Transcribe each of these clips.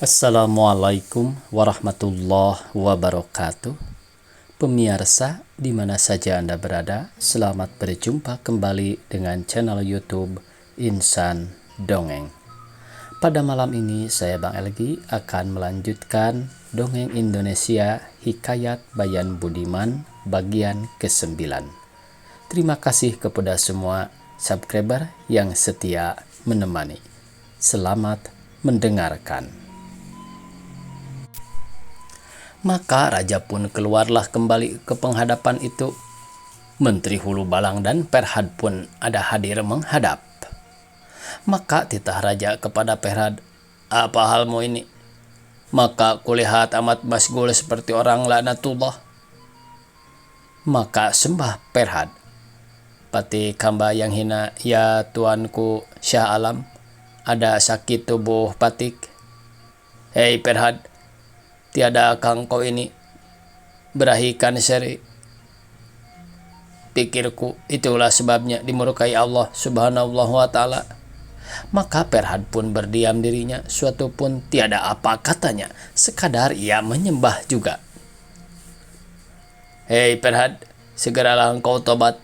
Assalamualaikum warahmatullahi wabarakatuh. Pemirsa di mana saja Anda berada, selamat berjumpa kembali dengan channel YouTube Insan Dongeng. Pada malam ini saya Bang Elgi akan melanjutkan Dongeng Indonesia Hikayat Bayan Budiman bagian ke-9. Terima kasih kepada semua subscriber yang setia menemani. Selamat mendengarkan. Maka raja pun keluarlah kembali ke penghadapan itu. Menteri Hulu Balang dan Perhad pun ada hadir menghadap. Maka titah raja kepada Perhad, "Apa halmu ini? Maka kulihat amat masgul seperti orang laknatullah." Maka sembah Perhad, "Patik hamba yang hina, ya tuanku Syah Alam, ada sakit tubuh patik." "Hei Perhad, tiada kau ini berahikan seri. Pikirku itulah sebabnya dimurkai Allah subhanahu wa ta'ala." Maka Perhad pun berdiam dirinya, suatu pun tiada apa katanya, sekadar ia menyembah juga. "Hei Perhad, segeralah engkau tobat,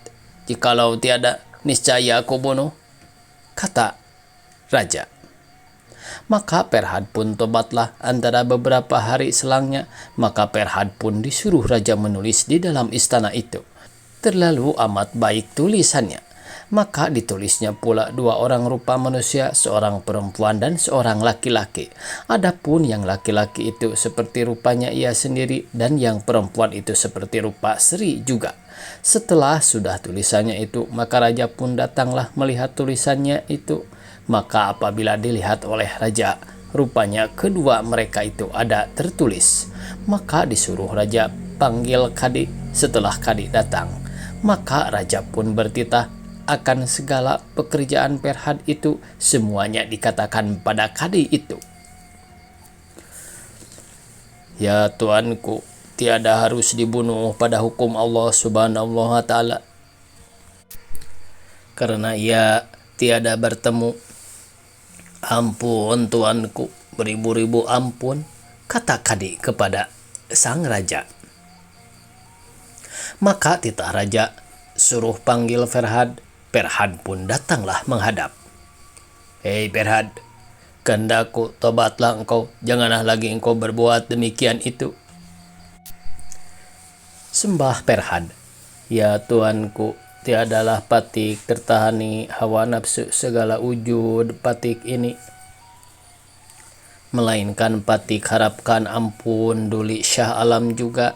jikalau tiada niscaya aku bunuh," kata raja. Maka Perhad pun tobatlah. Antara beberapa hari selangnya, maka Perhad pun disuruh raja menulis di dalam istana itu. Terlalu amat baik tulisannya. Maka ditulisnya pula 2 orang rupa manusia, seorang perempuan dan seorang laki-laki. Adapun yang laki-laki itu seperti rupanya ia sendiri, dan yang perempuan itu seperti rupa Sri juga. Setelah sudah tulisannya itu, maka raja pun datanglah melihat tulisannya itu. Maka apabila dilihat oleh raja, rupanya kedua mereka itu ada tertulis. Maka disuruh raja panggil kadi. Setelah kadi datang, maka raja pun bertitah akan segala pekerjaan Perhad itu, semuanya dikatakan pada kadi itu. "Ya tuanku, tiada harus dibunuh pada hukum Allah subhanahu wa ta'ala, karena ia tiada bertemu." "Ampun tuanku, beribu-ribu ampun," kata kadi kepada sang raja. Maka titah raja suruh panggil Perhad. Perhad pun datanglah menghadap. "Hei Perhad, kehendakku tobatlah engkau, janganlah lagi engkau berbuat demikian itu." Sembah Perhad, "Ya tuanku, tiadalah patik tertahani hawa nafsu segala wujud patik ini, melainkan patik harapkan ampun duli Syah Alam juga.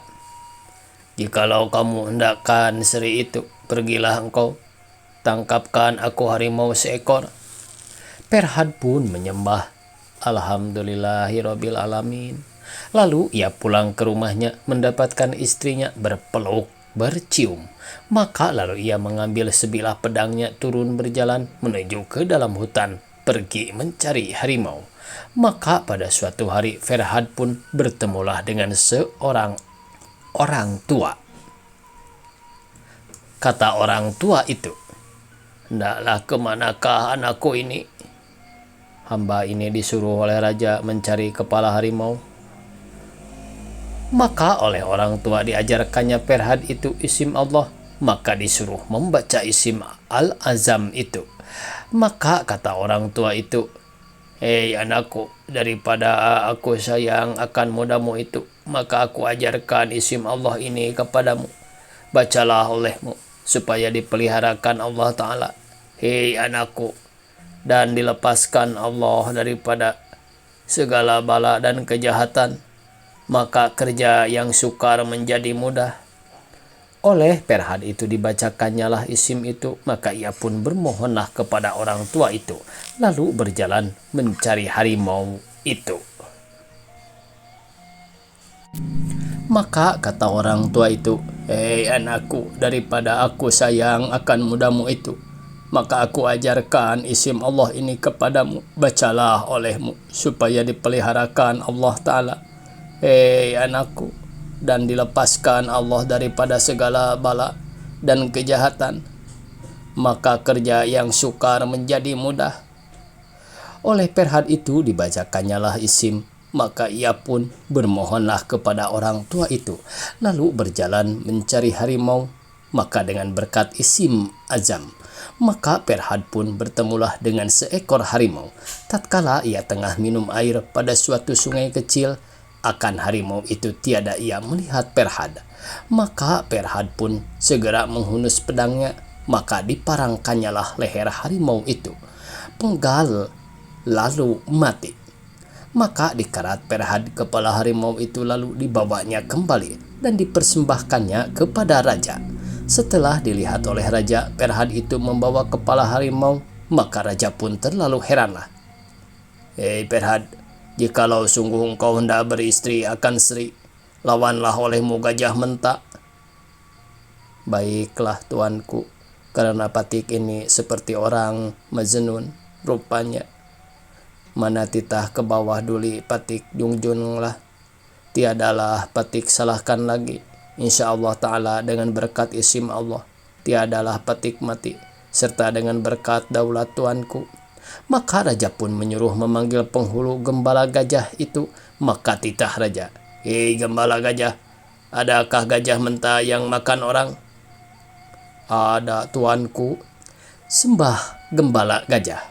Jikalau kamu hendakkan seri itu, pergilah engkau, tangkapkan aku harimau seekor." Perhad pun menyembah Alhamdulillahirabbil alamin. Lalu ia pulang ke rumahnya, mendapatkan istrinya berpeluk bercium. Maka lalu ia mengambil sebilah pedangnya, turun berjalan menuju ke dalam hutan, pergi mencari harimau. Maka pada suatu hari Perhad pun bertemulah dengan seorang orang tua. Kata orang tua itu, "Hendaklah kemanakah anakku ini? Hamba ini disuruh oleh raja mencari kepala harimau." Maka oleh orang tua diajarkannya Perhad itu isim Allah, maka disuruh membaca isim Al-Azam itu. Maka kata orang tua itu, "Hei anakku, daripada aku sayang akan mudamu itu, maka aku ajarkan isim Allah ini kepadamu. Bacalah olehmu, supaya dipeliharakan Allah Ta'ala, hei anakku, dan dilepaskan Allah daripada segala bala dan kejahatan. Maka kerja yang sukar menjadi mudah." Oleh Perhad itu dibacakannya lah isim itu, maka ia pun bermohonlah kepada orang tua itu, lalu berjalan mencari harimau itu. Maka kata orang tua itu, "Hei anakku, daripada aku sayang akan mudamu itu, maka aku ajarkan isim Allah ini kepadamu. Bacalah olehmu, supaya dipeliharakan Allah Ta'ala, hei anakku, dan dilepaskan Allah daripada segala bala dan kejahatan. Maka kerja yang sukar menjadi mudah." Oleh Perhad itu dibacakannya lah isim, Maka ia pun bermohonlah kepada orang tua itu, lalu berjalan mencari harimau. Maka dengan berkat isim azam, maka Perhad pun bertemulah dengan seekor harimau. Tatkala ia tengah minum air pada suatu sungai kecil, akan harimau itu tiada ia melihat Perhad. Maka Perhad pun segera menghunus pedangnya, maka diparangkannyalah leher harimau itu. Penggal lalu mati. Maka dikarat Perhad kepala harimau itu, lalu dibawanya kembali dan dipersembahkannya kepada raja. Setelah dilihat oleh raja Perhad itu membawa kepala harimau, maka raja pun terlalu heranlah. "Hei Perhad, jikalau sungguh engkau hendak beristri akan Sri, lawanlah olehmu Gajah Menta." "Baiklah tuanku, karena Patik ini seperti orang Majnun rupanya. Mana titah ke bawah duli Patik jungjunglah. Tiadalah Patik salahkan lagi. Insya Allah Ta'ala dengan berkat isim Allah, tiadalah Patik mati, serta dengan berkat daulat tuanku." Maka raja pun menyuruh memanggil penghulu gembala gajah itu. Maka titah raja, "Hei gembala gajah, adakah Gajah Menta yang makan orang?" "Ada tuanku," sembah gembala gajah.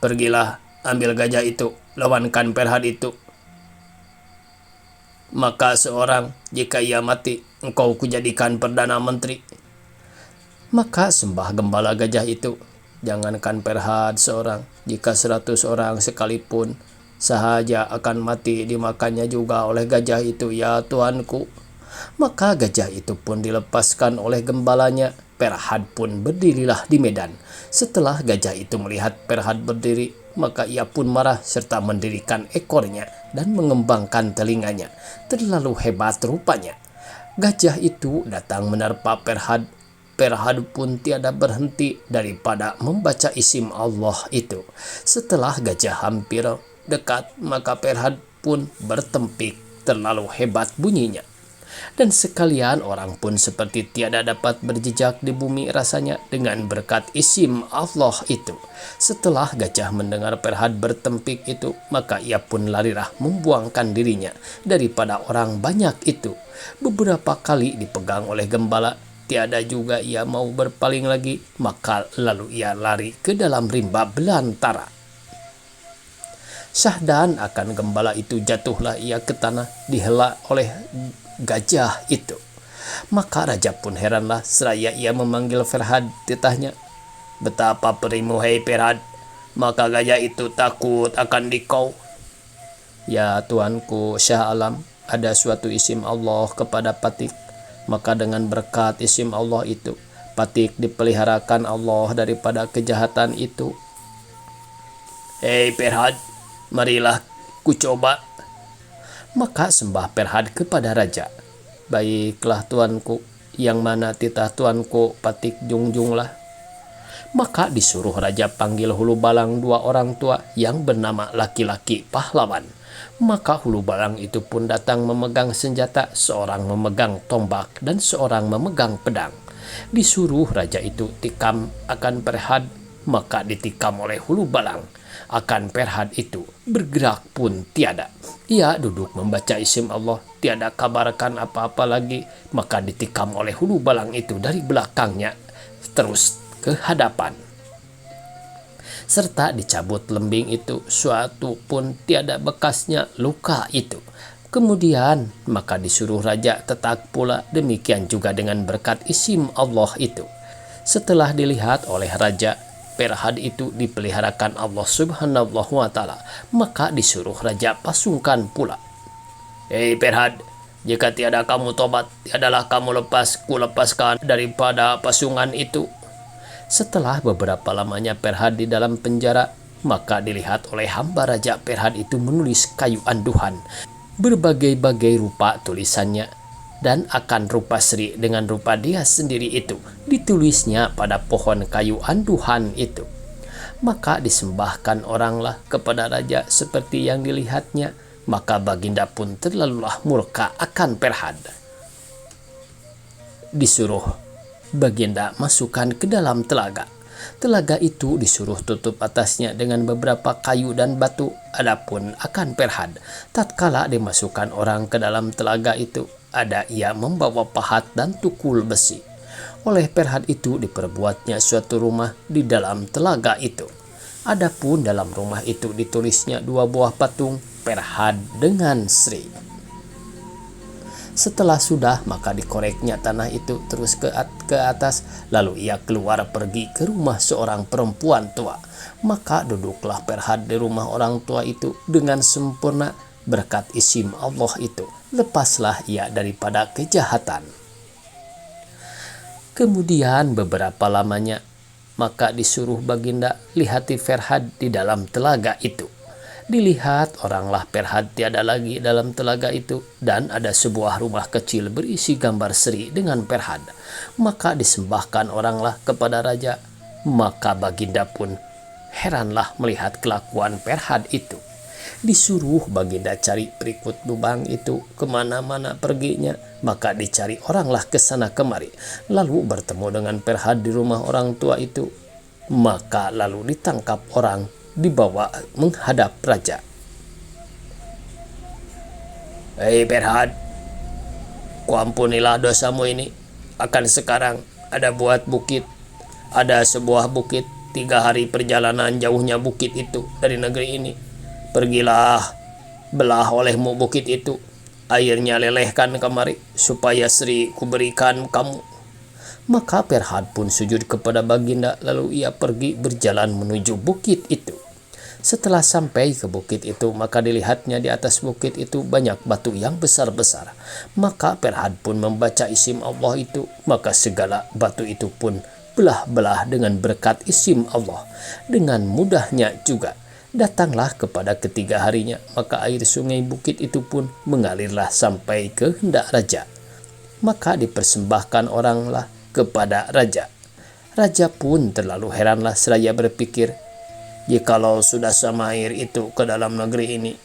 "Pergilah, ambil gajah itu, lawankan Perhad itu. Maka seorang, jika ia mati, engkau kujadikan Perdana Menteri." Maka sembah gembala gajah itu, "Jangankan Perhad seorang, jika 100 orang sekalipun sahaja akan mati dimakannya juga oleh gajah itu, ya tuanku." Maka gajah itu pun dilepaskan oleh gembalanya. Perhad pun berdirilah di medan. Setelah gajah itu melihat Perhad berdiri, maka ia pun marah serta mendirikan ekornya dan mengembangkan telinganya. Terlalu hebat rupanya. Gajah itu datang menerpa Perhad. Perhad pun tiada berhenti daripada membaca isim Allah itu. Setelah gajah hampir dekat, maka Perhad pun bertempik, terlalu hebat bunyinya. Dan sekalian orang pun seperti tiada dapat berjejak di bumi rasanya dengan berkat isim Allah itu. Setelah gajah mendengar Perhad bertempik itu, maka ia pun larilah membuangkan dirinya daripada orang banyak itu. Beberapa kali dipegang oleh gembala, tiada juga ia mau berpaling lagi, maka lalu ia lari ke dalam rimba belantara. Syahdan akan gembala itu jatuhlah ia ke tanah, dihela oleh gajah itu. Maka raja pun heranlah, seraya ia memanggil Perhad titahnya. "Betapa perimu, hei Perhad, maka gajah itu takut akan dikau." "Ya tuanku Syah Alam, ada suatu isim Allah kepada Patik, maka dengan berkat isim Allah itu, Patik dipeliharakan Allah daripada kejahatan itu." "Hei Perhad, marilah ku coba." Maka sembah Perhad kepada raja, "Baiklah tuanku, yang mana titah tuanku Patik jungjunglah." Maka disuruh raja panggil hulu balang 2 orang tua yang bernama laki-laki pahlawan. Maka hulu balang itu pun datang memegang senjata, seorang memegang tombak dan seorang memegang pedang. Disuruh raja itu tikam akan Perhad, maka ditikam oleh hulu balang. Akan Perhad itu bergerak pun tiada. Ia duduk membaca isim Allah, tiada kabarkan apa-apa lagi. Maka ditikam oleh hulu balang itu dari belakangnya terus ke hadapan, serta dicabut lembing itu, suatu pun tiada bekasnya luka itu. Kemudian maka disuruh raja tetap pula demikian juga dengan berkat isim Allah itu. Setelah dilihat oleh raja Perhad itu dipeliharakan Allah Subhanahu wa Ta'ala, maka disuruh raja pasungkan pula. "Hei Perhad, jika tiada kamu tobat, tiadalah kamu lepaskan daripada pasungan itu." Setelah beberapa lamanya Perhad di dalam penjara, maka dilihat oleh hamba raja Perhad itu menulis kayu anduhan, berbagai-bagai rupa tulisannya, dan akan rupa Sri dengan rupa dia sendiri itu ditulisnya pada pohon kayu anduhan itu. Maka disembahkan oranglah kepada raja seperti yang dilihatnya. Maka Baginda pun terlalulah murka akan Perhad. Disuruh Baginda masukkan ke dalam telaga. Telaga itu disuruh tutup atasnya dengan beberapa kayu dan batu. Adapun akan Ferhad, tatkala dimasukkan orang ke dalam telaga itu, ada ia membawa pahat dan tukul besi. Oleh Ferhad itu diperbuatnya suatu rumah di dalam telaga itu. Adapun dalam rumah itu ditulisnya 2 buah patung Ferhad dengan Sri. Setelah sudah, maka dikoreknya tanah itu terus ke atas, lalu ia keluar pergi ke rumah seorang perempuan tua. Maka duduklah Ferhad di rumah orang tua itu dengan sempurna. Berkat isim Allah itu, lepaslah ia daripada kejahatan. Kemudian beberapa lamanya, maka disuruh baginda lihati Ferhad di dalam telaga itu. Dilihat oranglah Ferhad tiada lagi dalam telaga itu, dan ada sebuah rumah kecil berisi gambar Sri dengan Ferhad. Maka disembahkan oranglah kepada raja. Maka baginda pun heranlah melihat kelakuan Ferhad itu. Disuruh baginda cari berikut lubang itu kemana-mana perginya. Maka dicari oranglah ke sana kemari, lalu bertemu dengan Ferhad di rumah orang tua itu. Maka lalu ditangkap orang, dibawa menghadap raja. Hei Ferhad, kuampunilah dosamu ini. Akan sekarang ada sebuah bukit 3 hari perjalanan jauhnya bukit itu dari negeri ini. Pergilah, belah olehmu bukit itu, airnya lelehkan kemari, supaya Sri kuberikan kamu. Maka Ferhad pun sujud kepada baginda, lalu ia pergi berjalan menuju bukit itu. Setelah sampai ke bukit itu, maka dilihatnya di atas bukit itu banyak batu yang besar-besar. Maka Ferhad pun membaca isim Allah itu, maka segala batu itu pun belah-belah dengan berkat isim Allah. Dengan mudahnya juga datanglah kepada ketiga harinya, maka air sungai bukit itu pun mengalirlah sampai ke hendak raja. Maka dipersembahkan oranglah kepada raja. Raja pun terlalu heranlah seraya berpikir, jikalau sudah sama air itu ke dalam negeri ini,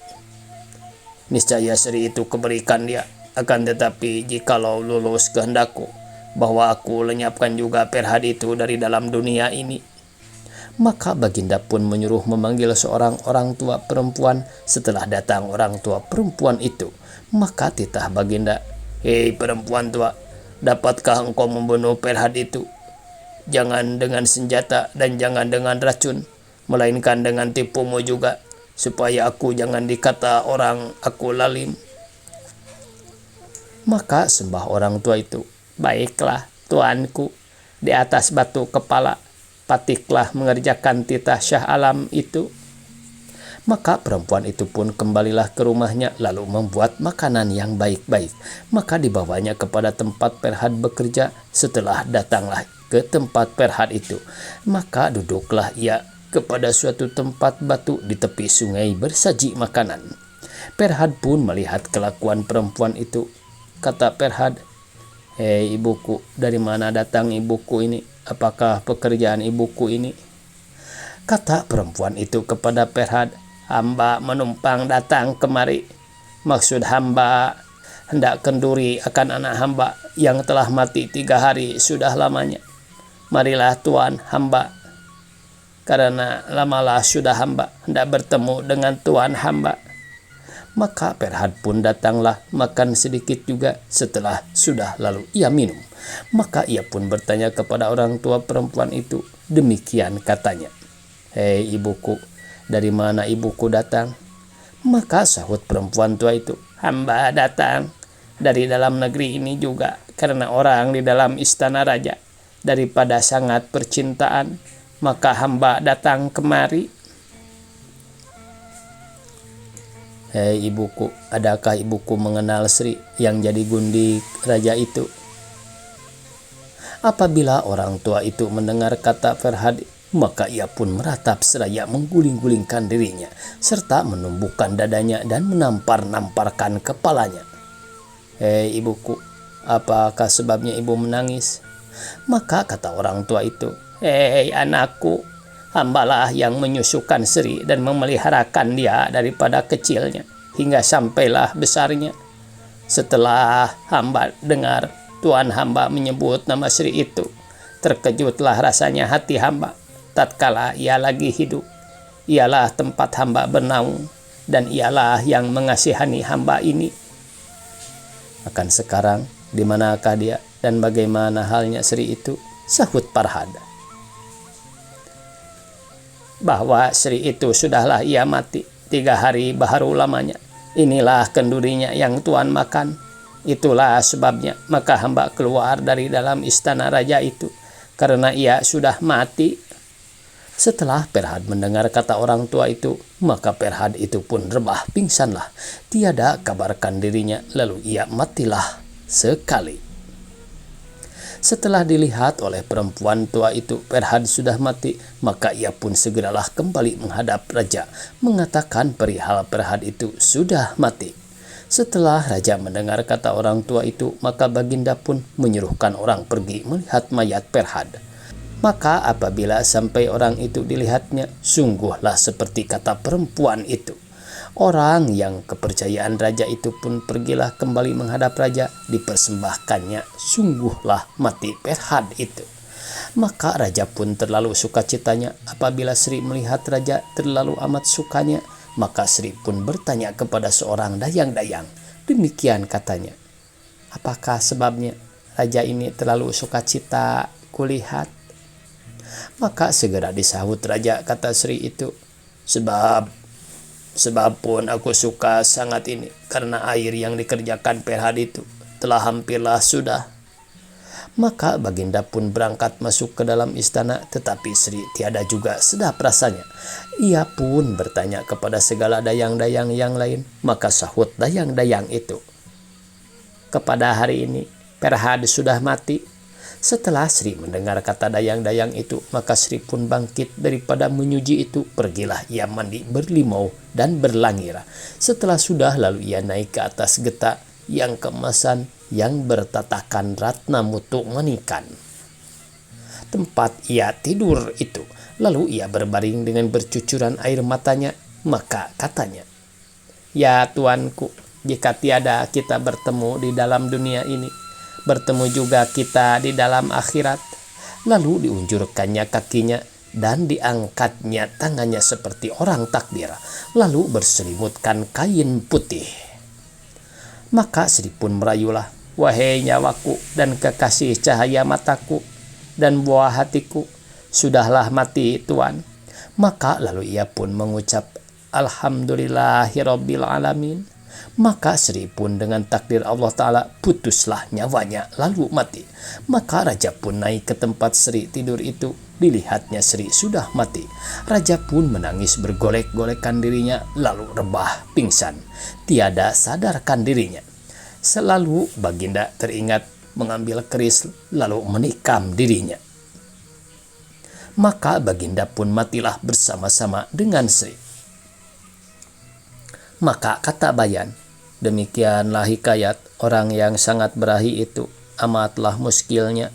niscaya Sri itu kuberikan dia. Akan tetapi jikalau lulus kehendakku bahwa aku lenyapkan juga Ferhad itu dari dalam dunia ini. Maka baginda pun menyuruh memanggil seorang orang tua perempuan. Setelah datang orang tua perempuan itu, maka titah baginda, hei perempuan tua, dapatkah engkau membunuh Ferhad itu? Jangan dengan senjata dan jangan dengan racun, melainkan dengan tipumu juga, supaya aku jangan dikata orang aku lalim. Maka sembah orang tua itu, baiklah tuanku, di atas batu kepala patiklah mengerjakan titah Syah Alam itu. Maka perempuan itu pun kembalilah ke rumahnya, lalu membuat makanan yang baik-baik. Maka dibawanya kepada tempat Ferhad bekerja. Setelah datanglah ke tempat Ferhad itu, maka duduklah ia kepada suatu tempat batu di tepi sungai bersaji makanan. Ferhad pun melihat kelakuan perempuan itu. Kata Ferhad, hei ibuku, dari mana datang ibuku ini? Apakah pekerjaan ibuku ini? Kata perempuan itu kepada Ferhad, hamba menumpang datang kemari. Maksud hamba hendak kenduri akan anak hamba yang telah mati 3 hari sudah lamanya. Marilah tuan hamba, karena lamalah sudah hamba hendak bertemu dengan tuan hamba. Maka Ferhad pun datanglah makan sedikit juga. Setelah sudah lalu ia minum. Maka ia pun bertanya kepada orang tua perempuan itu. Demikian katanya, hei ibuku, dari mana ibuku datang? Maka sahut perempuan tua itu, hamba datang dari dalam negeri ini juga, karena orang di dalam istana raja daripada sangat percintaan, maka hamba datang kemari. Hei ibuku, adakah ibuku mengenal Sri yang jadi gundi raja itu? Apabila orang tua itu mendengar kata Ferhad, maka ia pun meratap seraya mengguling-gulingkan dirinya, serta menumbuhkan dadanya dan menampar-namparkan kepalanya. Hei ibuku, apakah sebabnya ibu menangis? Maka kata orang tua itu, hei anakku, hambalah yang menyusukan Sri dan memeliharakan dia daripada kecilnya hingga sampailah besarnya. Setelah hamba dengar tuan hamba menyebut nama Sri itu, terkejutlah rasanya hati hamba. tatkala ia lagi hidup. Ialah tempat hamba bernaung, dan ialah yang mengasihani hamba ini. Akan sekarang, di manakah dia dan bagaimana halnya Sri itu? Sahut Farhad. Bahwa Sri itu sudahlah ia mati 3 hari baharu lamanya. Inilah kendurinya yang Tuan makan. Itulah sebabnya maka hamba keluar dari dalam istana raja itu, karena ia sudah mati. Setelah Farhad mendengar kata orang tua itu, maka Farhad itu pun rebah pingsanlah. Tiada kabarkan dirinya, lalu ia matilah sekali. Setelah dilihat oleh perempuan tua itu Farhad sudah mati, maka ia pun segeralah kembali menghadap raja, mengatakan perihal Farhad itu sudah mati. Setelah raja mendengar kata orang tua itu, maka baginda pun menyuruhkan orang pergi melihat mayat Farhad. Maka apabila sampai orang itu dilihatnya, sungguhlah seperti kata perempuan itu. Orang yang kepercayaan raja itu pun pergilah kembali menghadap raja, dipersembahkannya sungguhlah mati Farhad itu. Maka raja pun terlalu sukacitanya. Apabila Sri melihat raja terlalu amat sukanya, maka Sri pun bertanya kepada seorang dayang-dayang. Demikian katanya, apakah sebabnya raja ini terlalu sukacita kulihat? Maka segera disahut raja, kata Sri itu, Sebab pun aku suka sangat ini, karena air yang dikerjakan Farhad itu telah hampirlah sudah. Maka baginda pun berangkat masuk ke dalam istana, tetapi Sri tiada juga sedap rasanya. Ia pun bertanya kepada segala dayang-dayang yang lain, maka sahut dayang-dayang itu, kepada hari ini Farhad sudah mati. Setelah Sri mendengar kata dayang-dayang itu, maka Sri pun bangkit daripada menyuji itu. Pergilah ia mandi berlimau dan berlangira. Setelah sudah, lalu ia naik ke atas geta yang keemasan yang bertatakan ratna mutu manikan, tempat ia tidur itu. Lalu ia berbaring dengan bercucuran air matanya. Maka katanya, ya tuanku, jika tiada kita bertemu di dalam dunia ini, bertemu juga kita di dalam akhirat. Lalu diunjurkannya kakinya dan diangkatnya tangannya seperti orang takbir, lalu berselimutkan kain putih. Maka Sri pun merayulah, wahai nyawaku dan kekasih cahaya mataku dan buah hatiku, sudahlah mati Tuan. Maka lalu ia pun mengucap, Alhamdulillahirabbil alamin. Maka Sri pun dengan takdir Allah Ta'ala putuslah nyawanya lalu mati. Maka raja pun naik ke tempat Sri tidur itu. Dilihatnya Sri sudah mati. Raja pun menangis bergolek-golekan dirinya, lalu rebah pingsan. Tiada sadarkan dirinya. Selalu baginda teringat mengambil keris lalu menikam dirinya. Maka baginda pun matilah bersama-sama dengan Sri. Maka kata Bayan, demikianlah hikayat orang yang sangat berahi itu, amatlah muskilnya.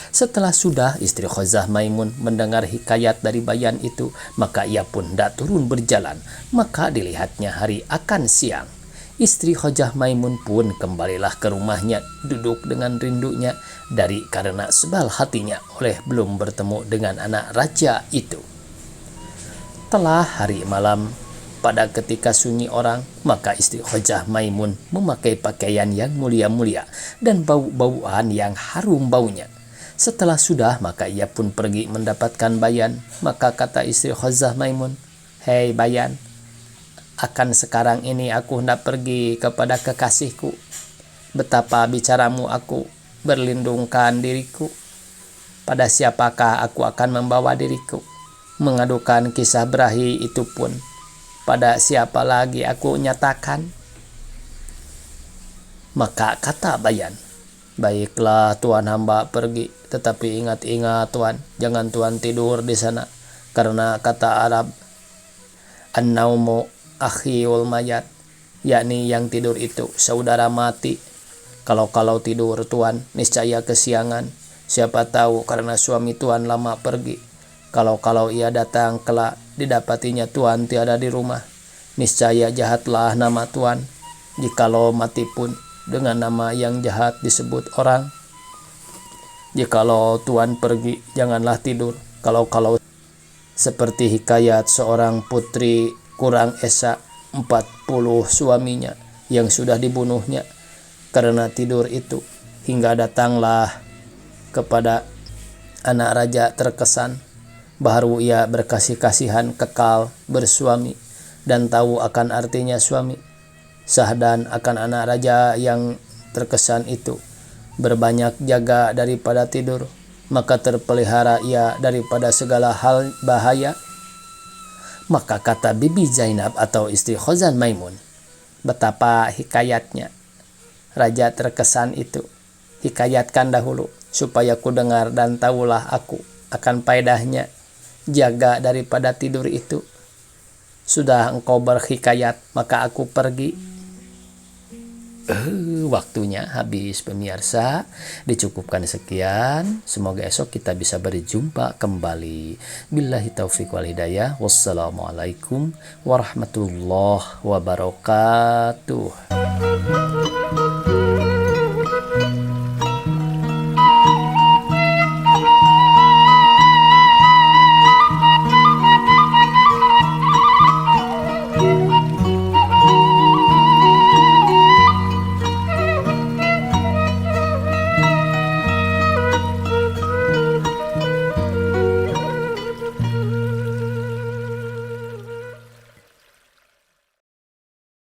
Setelah sudah istri Khozah Maimun mendengar hikayat dari Bayan itu, maka ia pun hendak turun berjalan. Maka dilihatnya hari akan siang. Istri Khozah Maimun pun kembalilah ke rumahnya, duduk dengan rindunya dari karena sebal hatinya oleh belum bertemu dengan anak raja itu. Telah hari malam, pada ketika sunyi orang, maka istri Khozah Maimun memakai pakaian yang mulia-mulia dan bau-bauan yang harum baunya. Setelah sudah, maka ia pun pergi mendapatkan Bayan. Maka kata istri Khozah Maimun, hei Bayan, akan sekarang ini aku hendak pergi kepada kekasihku. Betapa bicaramu aku berlindungkan diriku. Pada siapakah aku akan membawa diriku? Mengadukan kisah berahi itu pun pada siapa lagi aku nyatakan? Maka kata Bayan, baiklah Tuan hamba pergi, tetapi ingat-ingat Tuan, jangan Tuan tidur di sana, karena kata Arab, an-naumu akhiyul mayat, yakni yang tidur itu saudara mati. Kalau tidur Tuan, niscaya kesiangan. Siapa tahu karena suami Tuan lama pergi. Kalau ia datang kelak, didapatinya Tuan tiada di rumah, niscaya jahatlah nama Tuan. Jikalau mati pun dengan nama yang jahat disebut orang. Jikalau Tuan pergi, janganlah tidur. Kalau seperti hikayat seorang putri kurang esa 40 suaminya yang sudah dibunuhnya karena tidur itu, hingga datanglah kepada anak raja terkesan, baru ia berkasih-kasihan kekal bersuami dan tahu akan artinya suami. Sahdan akan anak raja yang terkesan itu berbanyak jaga daripada tidur, maka terpelihara ia daripada segala hal bahaya. Maka kata Bibi Zainab atau istri Khazan Maimun, betapa hikayatnya raja terkesan itu. Hikayatkan dahulu supaya ku dengar dan tahulah aku akan faedahnya jaga daripada tidur itu. Sudah engkau berhikayat, maka aku pergi. Waktunya habis pemirsa, dicukupkan sekian. Semoga esok kita bisa berjumpa kembali. Billahi taufiq wal hidayah. Wassalamualaikum warahmatullahi wabarakatuh.